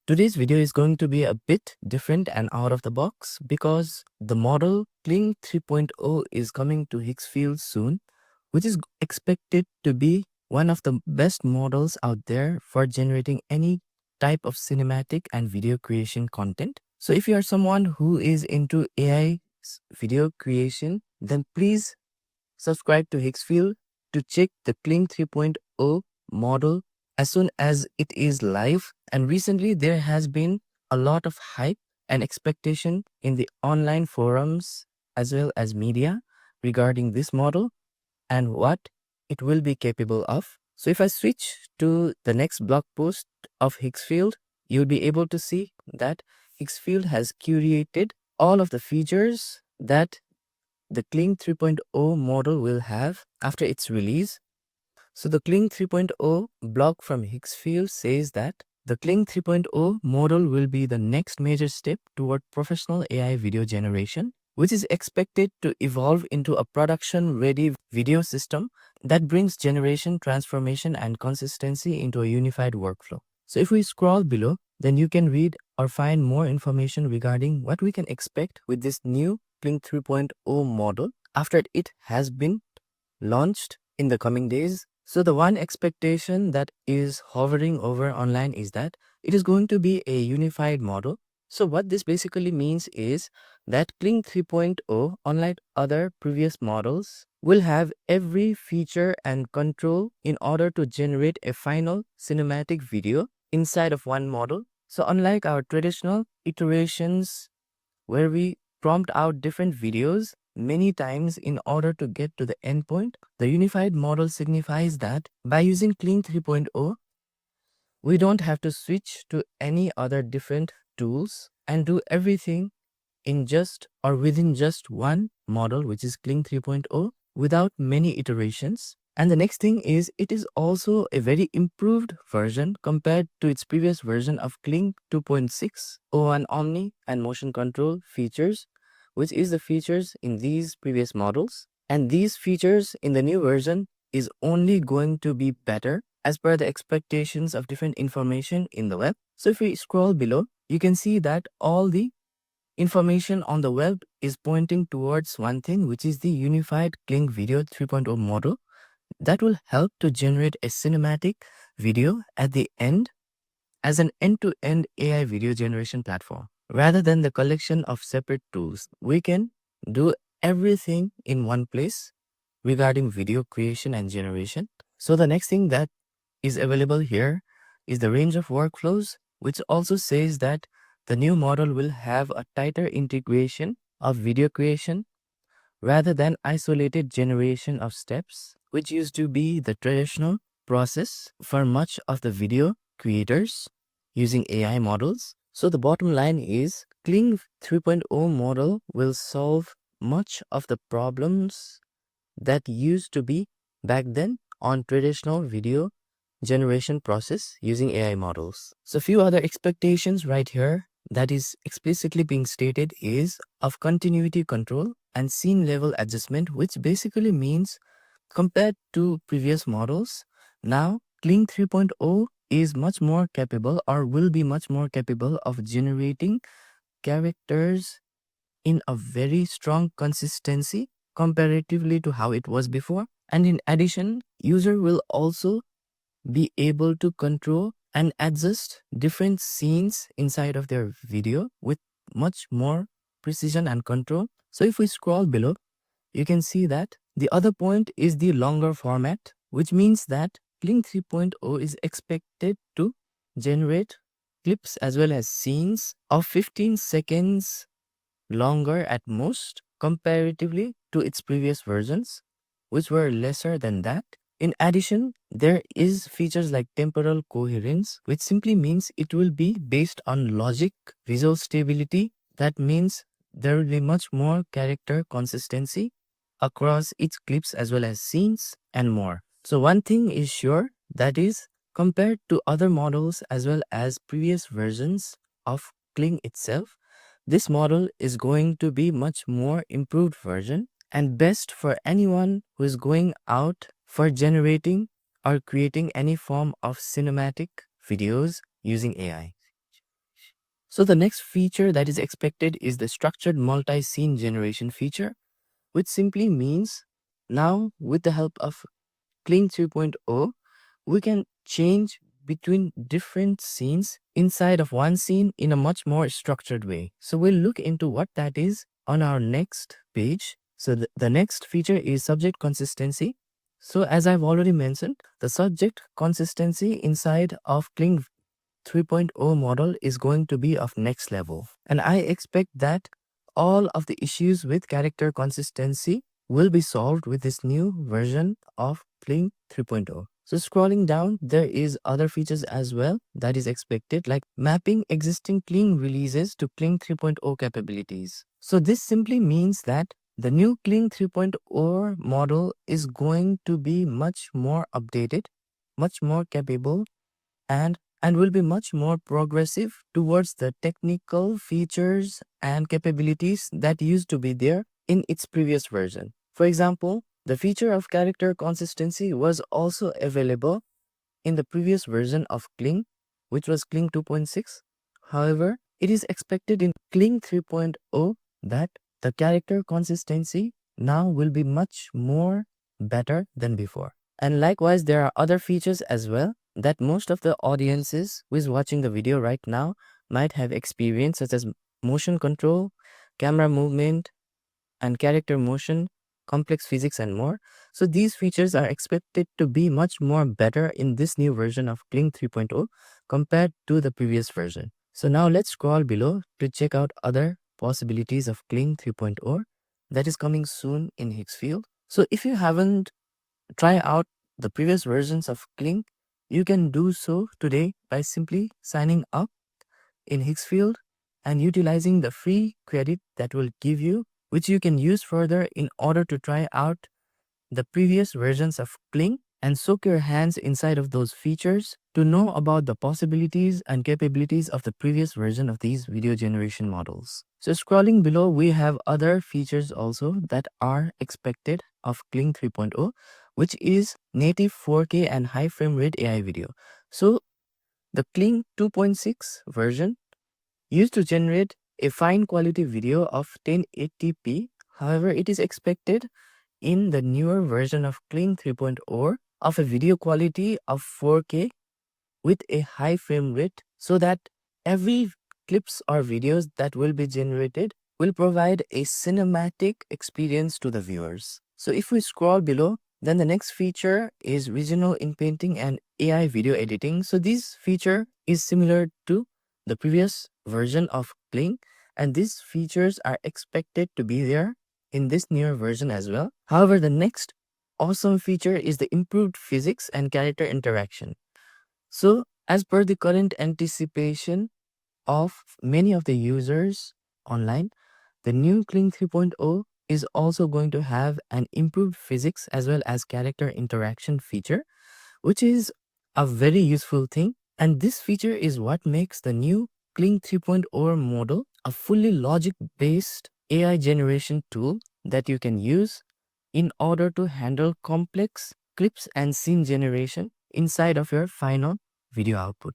Today's video is going to be a bit different and out of the box because the model Kling 3.0 is coming to Higgsfield soon, which is expected to be one of the best models out there for generating any type of cinematic and video creation content. So if you are someone who is into AI video creation, then please subscribe to Higgsfield to check the Kling 3.0 model as soon as it is live. And recently, there has been a lot of hype and expectation in the online forums as well as media regarding this model and what it will be capable of. So if I switch to the next blog post of Higgsfield, you'll be able to see that Higgsfield has curated all of the features that the Kling 3.0 model will have after its release. So the Kling 3.0 blog from Higgsfield says that the Kling 3.0 model will be the next major step toward professional AI video generation, which is expected to evolve into a production-ready video system that brings generation, transformation, and consistency into a unified workflow. So if we scroll below, then you can read or find more information regarding what we can expect with this new Kling 3.0 model after it has been launched in the coming days. So the one expectation that is hovering over online is that it is going to be a unified model. So what this basically means is that Kling 3.0, unlike other previous models, will have every feature and control in order to generate a final cinematic video inside of one model. So unlike our traditional iterations where we prompt out different videos many times in order to get to the endpoint, the unified model signifies that by using Kling 3.0, we don't have to switch to any other different tools and do everything in just or within just one model, which is Kling 3.0, without many iterations. And the next thing is it is also a very improved version compared to its previous version of Kling 2.6, O1 Omni and motion control features, which is the features in these previous models. And these features in the new version is only going to be better as per the expectations of different information in the web. So if we scroll below, you can see that all the information on the web is pointing towards one thing, which is the unified Kling Video 3.0 model that will help to generate a cinematic video at the end as an end-to-end AI video generation platform. Rather than the collection of separate tools, we can do everything in one place regarding video creation and generation. So the next thing that is available here is the range of workflows, which also says that the new model will have a tighter integration of video creation rather than isolated generation of steps, which used to be the traditional process for much of the video creators using AI models. So the bottom line is Kling 3.0 model will solve much of the problems that used to be back then on traditional video generation process using AI models. So few other expectations right here that is explicitly being stated is of continuity control and scene level adjustment, which basically means compared to previous models, now Kling 3.0 is much more capable or will be much more capable of generating characters in a very strong consistency comparatively to how it was before. And in addition, user will also be able to control and adjust different scenes inside of their video with much more precision and control. So if we scroll below, you can see that the other point is the longer format, which means that Kling 3.0 is expected to generate clips as well as scenes of 15 seconds longer at most comparatively to its previous versions, which were lesser than that. In addition, there is features like temporal coherence, which simply means it will be based on logic, visual stability. That means there will be much more character consistency across its clips as well as scenes and more. So one thing is sure, that is compared to other models as well as previous versions of Kling itself, this model is going to be much more improved version and best for anyone who is going out for generating or creating any form of cinematic videos using AI. So the next feature that is expected is the structured multi-scene generation feature, which simply means now with the help of Kling 3.0, we can change between different scenes inside of one scene in a much more structured way. So we'll look into what that is on our next page. So the next feature is subject consistency. So as I've already mentioned, the subject consistency inside of Kling 3.0 model is going to be of next level. And I expect that all of the issues with character consistency will be solved with this new version of Kling 3.0. So scrolling down, there is other features as well that is expected, like mapping existing Kling releases to Kling 3.0 capabilities. So this simply means that the new Kling 3.0 model is going to be much more updated, much more capable, and will be much more progressive towards the technical features and capabilities that used to be there in its previous version. For example, the feature of character consistency was also available in the previous version of Kling, which was Kling 2.6. However, it is expected in Kling 3.0 that the character consistency now will be much more better than before. And likewise, there are other features as well that most of the audiences who is watching the video right now might have experienced, such as motion control, camera movement, and character motion, complex physics, and more. So these features are expected to be much more better in this new version of Kling 3.0 compared to the previous version. So now let's scroll below to check out other possibilities of Kling 3.0 that is coming soon in Higgsfield. So if you haven't tried out the previous versions of Kling, you can do so today by simply signing up in Higgsfield and utilizing the free credit that will give you, which you can use further in order to try out the previous versions of Kling and soak your hands inside of those features to know about the possibilities and capabilities of the previous version of these video generation models. So scrolling below, we have other features also that are expected of Kling 3.0, which is native 4K and high frame rate AI video. So the Kling 2.6 version used to generate a fine quality video of 1080p. However, it is expected in the newer version of Kling 3.0 of a video quality of 4K with a high frame rate, so that every clips or videos that will be generated will provide a cinematic experience to the viewers. So if we scroll below, then the next feature is regional inpainting and AI video editing. So this feature is similar to the previous version of Kling, and these features are expected to be there in this newer version as well. However, the next awesome feature is the improved physics and character interaction. So, as per the current anticipation of many of the users online, the new Kling 3.0 is also going to have an improved physics as well as character interaction feature, which is a very useful thing. And this feature is what makes the new Kling 3.0 model a fully logic-based AI generation tool that you can use in order to handle complex clips and scene generation inside of your final video output.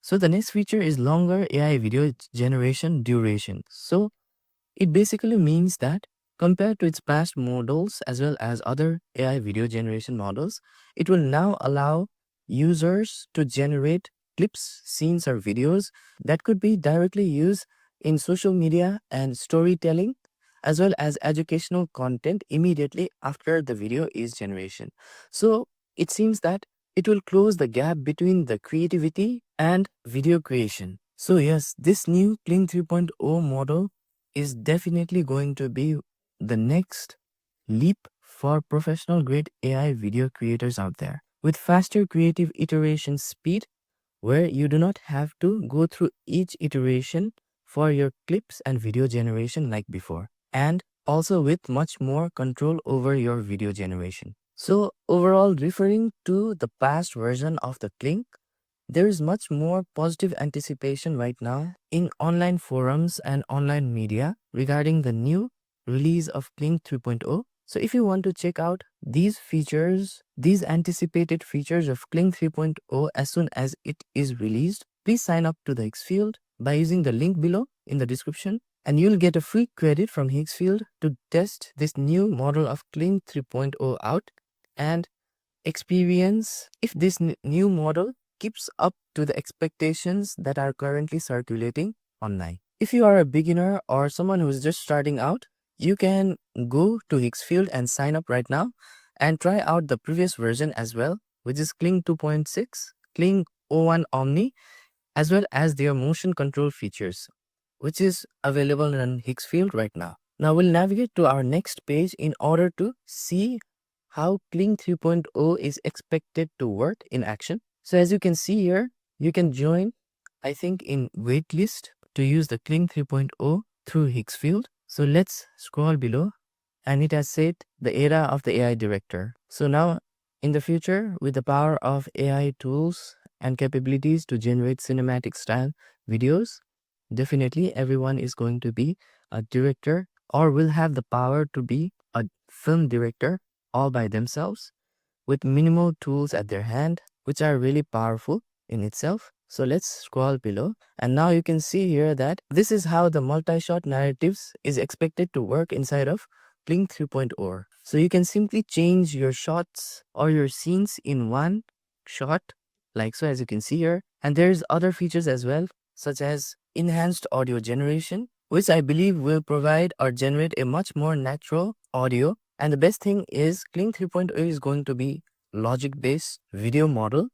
So the next feature is longer AI video generation duration. So it basically means that compared to its past models as well as other AI video generation models, it will now allow users to generate clips, scenes, or videos that could be directly used in social media and storytelling, as well as educational content immediately after the video is generation. So it seems that it will close the gap between the creativity and video creation. So yes, this new Kling 3.0 model is definitely going to be the next leap for professional grade AI video creators out there. With faster creative iteration speed, where you do not have to go through each iteration for your clips and video generation like before, and also with much more control over your video generation. So overall, referring to the past version of the Kling, there is much more positive anticipation right now in online forums and online media regarding the new release of Kling 3.0. So if you want to check out these features, these anticipated features of Kling 3.0 as soon as it is released, please sign up to the Higgsfield by using the link below in the description, and you'll get a free credit from Higgsfield to test this new model of Kling 3.0 out and experience if this new model keeps up to the expectations that are currently circulating online. If you are a beginner or someone who is just starting out, you can go to Higgsfield and sign up right now and try out the previous version as well, which is Kling 2.6, Kling O1 Omni, as well as their motion control features, which is available on Higgsfield right now. Now we'll navigate to our next page in order to see how Kling 3.0 is expected to work in action. So as you can see here, you can join, I think, in waitlist to use the Kling 3.0 through Higgsfield. So let's scroll below, and it has said the era of the AI director. So now in the future, with the power of AI tools and capabilities to generate cinematic style videos, definitely everyone is going to be a director or will have the power to be a film director all by themselves with minimal tools at their hand, which are really powerful in itself. So let's scroll below, and now you can see here that this is how the multi-shot narratives is expected to work inside of Kling 3.0. So you can simply change your shots or your scenes in one shot, like so, as you can see here. And there's other features as well, such as enhanced audio generation, which I believe will provide or generate a much more natural audio. And the best thing is Kling 3.0 is going to be logic-based video model.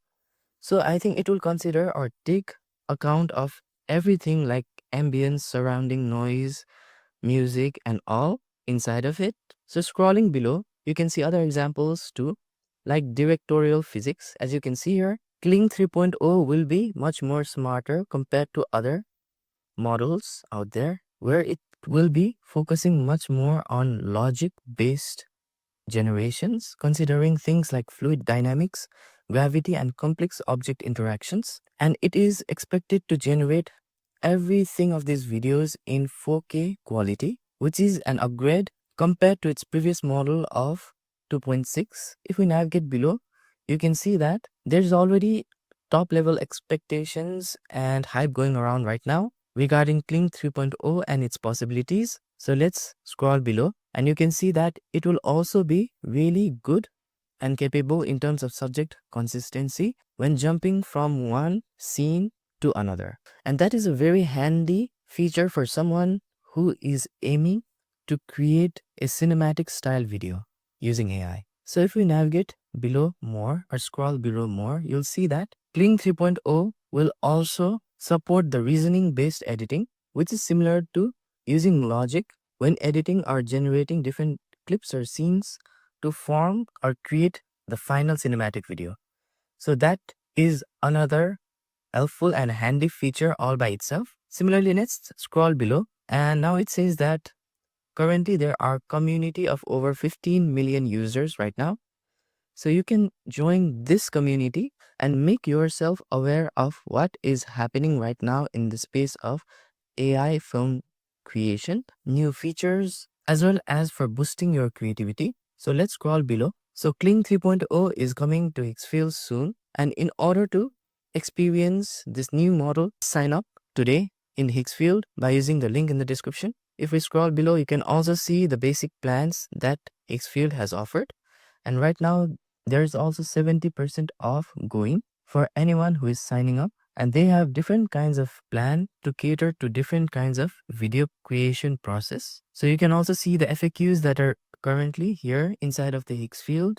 So I think it will consider or take account of everything like ambience, surrounding noise, music, and all inside of it. So scrolling below, you can see other examples too, like directorial physics. As you can see here, Kling 3.0 will be much more smarter compared to other models out there, where it will be focusing much more on logic-based generations, considering things like fluid dynamics, gravity, and complex object interactions. And it is expected to generate everything of these videos in 4K quality, which is an upgrade compared to its previous model of 2.6. If we navigate below, you can see that there's already top level expectations and hype going around right now regarding Kling 3.0 and its possibilities. So let's scroll below, and you can see that it will also be really good and capable in terms of subject consistency when jumping from one scene to another. And that is a very handy feature for someone who is aiming to create a cinematic style video using AI. So if we navigate below more or scroll below more, you'll see that Kling 3.0 will also support the reasoning based editing, which is similar to using logic when editing or generating different clips or scenes to form or create the final cinematic video. So that is another helpful and handy feature all by itself. Similarly, let's scroll below, and now it says that currently there are community of over 15 million users right now. So you can join this community and make yourself aware of what is happening right now in the space of AI film creation, new features, as well as for boosting your creativity. So let's scroll below. So Kling 3.0 is coming to Higgsfield soon, and in order to experience this new model, sign up today in Higgsfield by using the link in the description. If we scroll below, you can also see the basic plans that Higgsfield has offered. And right now, there is also 70% off going for anyone who is signing up. And they have different kinds of plan to cater to different kinds of video creation process. So you can also see the FAQs that are currently here inside of the Higgsfield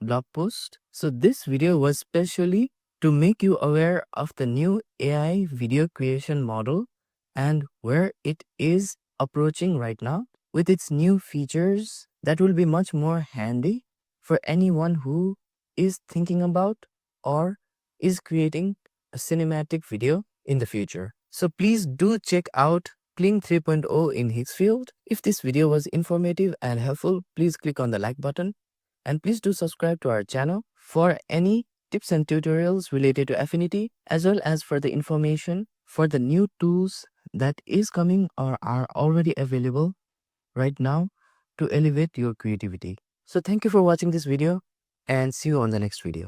blog post. So this video was specially to make you aware of the new AI video creation model and where it is approaching right now with its new features that will be much more handy for anyone who is thinking about or is creating a cinematic video in the future. So please do check out Kling 3.0 in Higgsfield. If this video was informative and helpful, please click on the like button, and please do subscribe to our channel for any tips and tutorials related to Affinity, as well as for the information for the new tools that is coming or are already available right now to elevate your creativity. So thank you for watching this video, and see you on the next video.